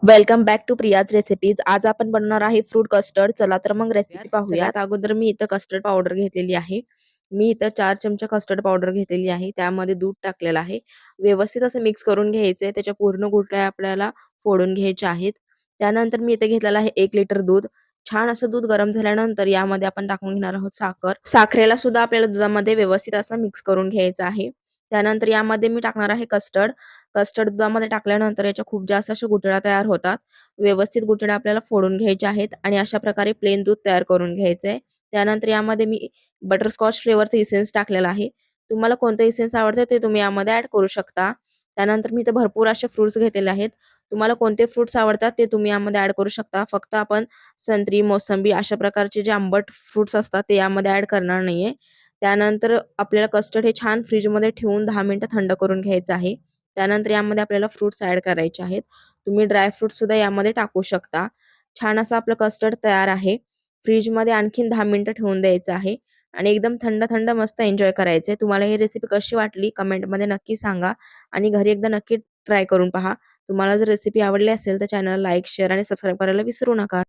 Welcome back to Priya's recipes. आज आपण बनवणार आहे फ्रूट कस्टर्ड. चला तर मग रेसिपी पाहूया. सगळ्यात अगोदर मी इथं कस्टर्ड पावडर घेतलेली आहे. मी इथं 4 चमचे कस्टर्ड पावडर घेतलेली आहे. त्यामध्ये दूध टाकलेलं आहे. व्यवस्थित असं मिक्स करून घ्यायचंय. त्याच्या पूर्ण गुठळ्या आपल्याला फोडून घ्यायच्या आहेत. त्यानंतर मी इथे घेतलेलं आहे 1 लिटर दूध. छान असं दूध गरम झाल्यानंतर यामध्ये आपण टाकून घेणार आहोत साखर. साखरेला सुद्धा आपल्याला दुधामध्ये व्यवस्थित असं मिक्स करून घ्यायचं आहे. त्यानंतर यामध्ये मी टाकणार आहे कस्टर्ड. कस्टर्ड दुधामध्ये टाकल्यानंतर याच्या खूप जास्त अशा गुठळ्या तयार होतात. व्यवस्थित गुठळ्या आपल्याला फोडून घ्यायच्या आहेत आणि अशा प्रकारे प्लेन दूध तयार करून घ्यायचंय. त्यानंतर यामध्ये मी बटरस्कॉच फ्लेवरचं इसेन्स टाकलेलं आहे. तुम्हाला कोणतं इसेन्स आवडतं ते तुम्ही यामध्ये ॲड करू शकता. त्यानंतर मी इथे भरपूर असे फ्रुट्स घेतलेले आहेत. तुम्हाला कोणते फ्रुट्स आवडतात ते तुम्ही यामध्ये ॲड करू शकता. फक्त आपण संत्री, मोसंबी अशा प्रकारचे जे आंबट फ्रुट्स असतात ते यामध्ये ॲड करणार नाहीये. त्यानंतर आपल्याला कस्टर्ड हे छान फ्रिजमध्ये ठेवून 10 मिनिटं थंड करून घ्यायचं आहे. त्यानंतर यामध्ये आपल्याला फ्रुट्स ॲड करायचे आहेत. तुम्ही ड्राय फ्रुट्स सुद्धा यामध्ये टाकू शकता. छान असं आपलं कस्टर्ड तयार आहे. फ्रिजमध्ये आणखीन 10 मिनिटं ठेवून द्यायचं आहे आणि एकदम थंड थंड मस्त एन्जॉय करायचंय. तुम्हाला ही रेसिपी कशी वाटली कमेंटमध्ये नक्की सांगा आणि घरी एकदा नक्की ट्राय करून पहा. तुम्हाला जर रेसिपी आवडली असेल तर चॅनलला लाईक, शेअर आणि सबस्क्राईब करायला विसरू नका.